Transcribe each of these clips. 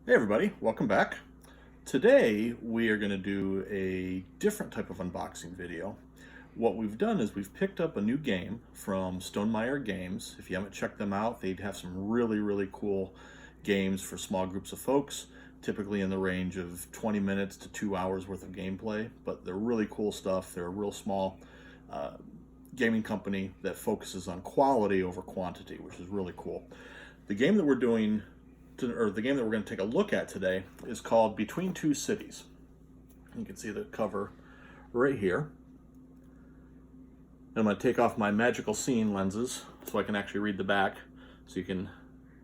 Hey everybody, welcome back. Today we are going to do a different type of unboxing video. What we've done is we've picked up a new game from Stonemaier Games. If you haven't checked them out, they'd have some really cool games for small groups of folks, typically in the range of 20 minutes to 2 hours worth of gameplay, but they're really cool stuff. They're a real small gaming company that focuses on quality over quantity, which is really cool. The game that we're doing the game that we're going to take a look at today is called Between Two Cities. You can see the cover right here. And I'm going to take off my magical seeing lenses so I can actually read the back so you can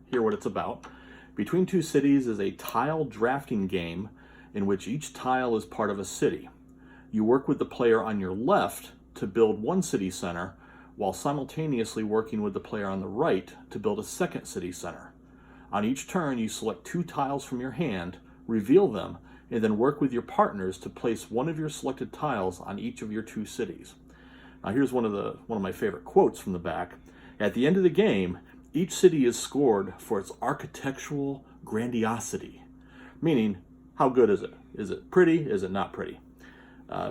hear what it's about. Between Two Cities is a tile drafting game in which each tile is part of a city. You work with the player on your left to build one city center while simultaneously working with the player on the right to build a second city center. On each turn, you select 2 tiles from your hand, reveal them, and then work with your partners to place one of your selected tiles on each of your 2 cities. Now here's one of my favorite quotes from the back. At the end of the game, each city is scored for its architectural grandiosity, meaning how good is it? Is it pretty? Is it not pretty?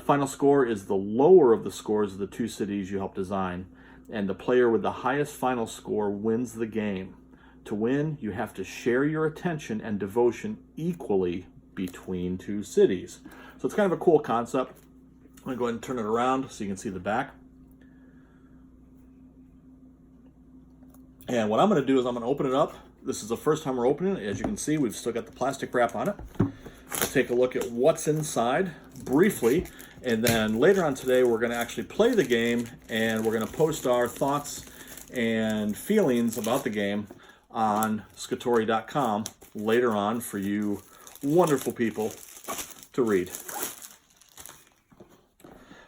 Final score is the lower of the scores of the 2 cities you helped design, and the player with the highest final score wins the game. To win, you have to share your attention and devotion equally between 2 cities. So it's kind of a cool concept. I'm going to go ahead and turn it around so you can see the back. And what I'm going to do is I'm going to open it up. This is the first time we're opening it. As you can see, we've still got the plastic wrap on it. Let's take a look at what's inside briefly. And then later on today, we're going to actually play the game and we're going to post our thoughts and feelings about the game on ScoTori.com later on for you wonderful people to read.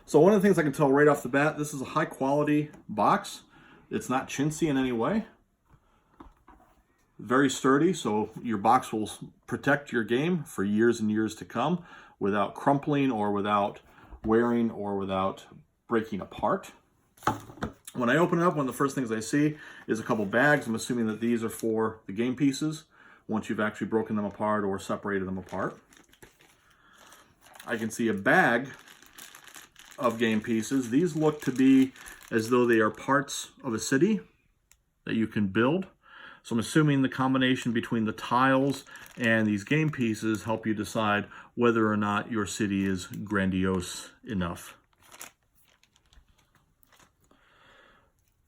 So one of the things I can tell right off the bat, this is a high quality box. It's not chintzy in any way. Very sturdy, so your box will protect your game for years and years to come without crumpling or without wearing or without breaking apart. When I open it up, one of the first things I see is a couple bags. I'm assuming that these are for the game pieces once you've actually broken them apart or separated them apart. I can see a bag of game pieces. These look to be as though they are parts of a city that you can build. So I'm assuming the combination between the tiles and these game pieces help you decide whether or not your city is grandiose enough.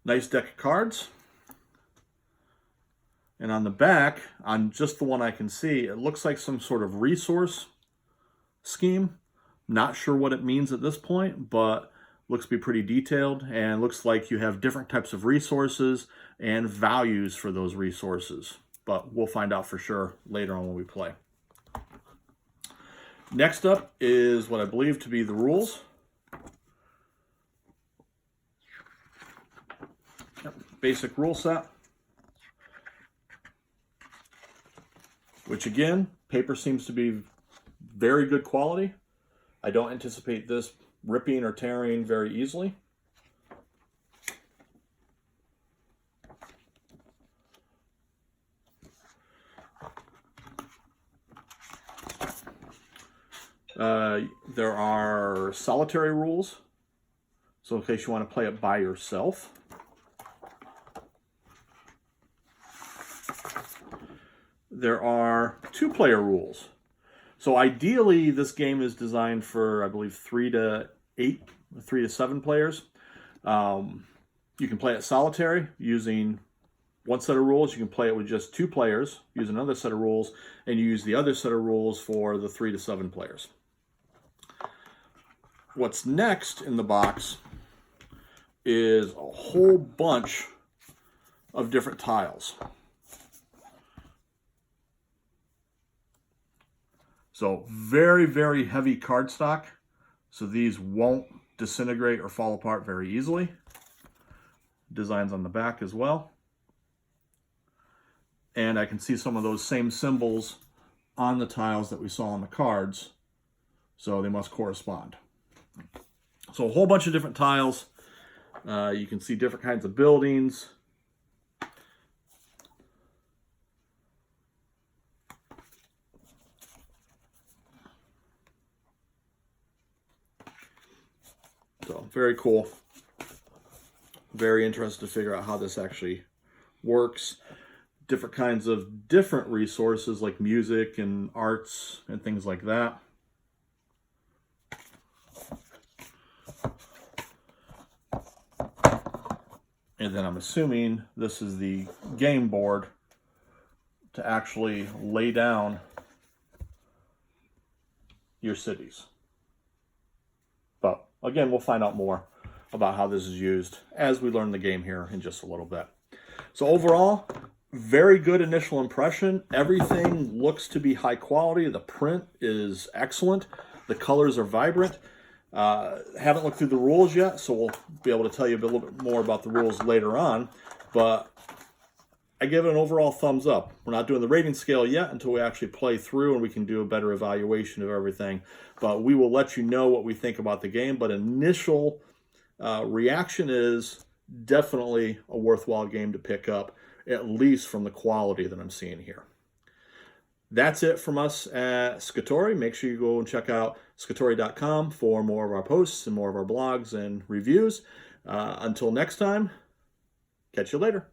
Nice deck of cards. And on the back, on just the one I can see, it looks like some sort of resource scheme. Not sure what it means at this point, but looks to be pretty detailed and looks like you have different types of resources and values for those resources. But we'll find out for sure later on when we play. Next up is what I believe to be the rules. Basic rule set, which again, paper seems to be very good quality. I don't anticipate this ripping or tearing very easily. There are solitary rules, so in case you want to play it by yourself. There are 2-player rules. So ideally, this game is designed for, I believe, 3 to 7 players. You can play it solitary using one set of rules. You can play it with just 2 players, use another set of rules, and you use the other set of rules for the 3 to 7 players. What's next in the box is a whole bunch of different tiles. So very heavy cardstock. So these won't disintegrate or fall apart very easily. Designs on the back as well. And I can see some of those same symbols on the tiles that we saw on the cards. So they must correspond. So a whole bunch of different tiles. You can see different kinds of buildings. So very cool. Very interested to figure out how this actually works. Different kinds of different resources like music and arts and things like that. And then I'm assuming this is the game board to actually lay down your cities. But again, we'll find out more about how this is used as we learn the game here in just a little bit. So overall, very good initial impression. Everything looks to be high quality. The print is excellent. The colors are vibrant. Haven't looked through the rules yet, so we'll be able to tell you a little bit more about the rules later on. But I give it an overall thumbs up. We're not doing the rating scale yet until we actually play through and we can do a better evaluation of everything. But we will let you know what we think about the game. But initial reaction is definitely a worthwhile game to pick up, at least from the quality that I'm seeing here. That's it from us at ScoTori. Make sure you go and check out ScoTori.com for more of our posts and more of our blogs and reviews. Until next time, catch you later.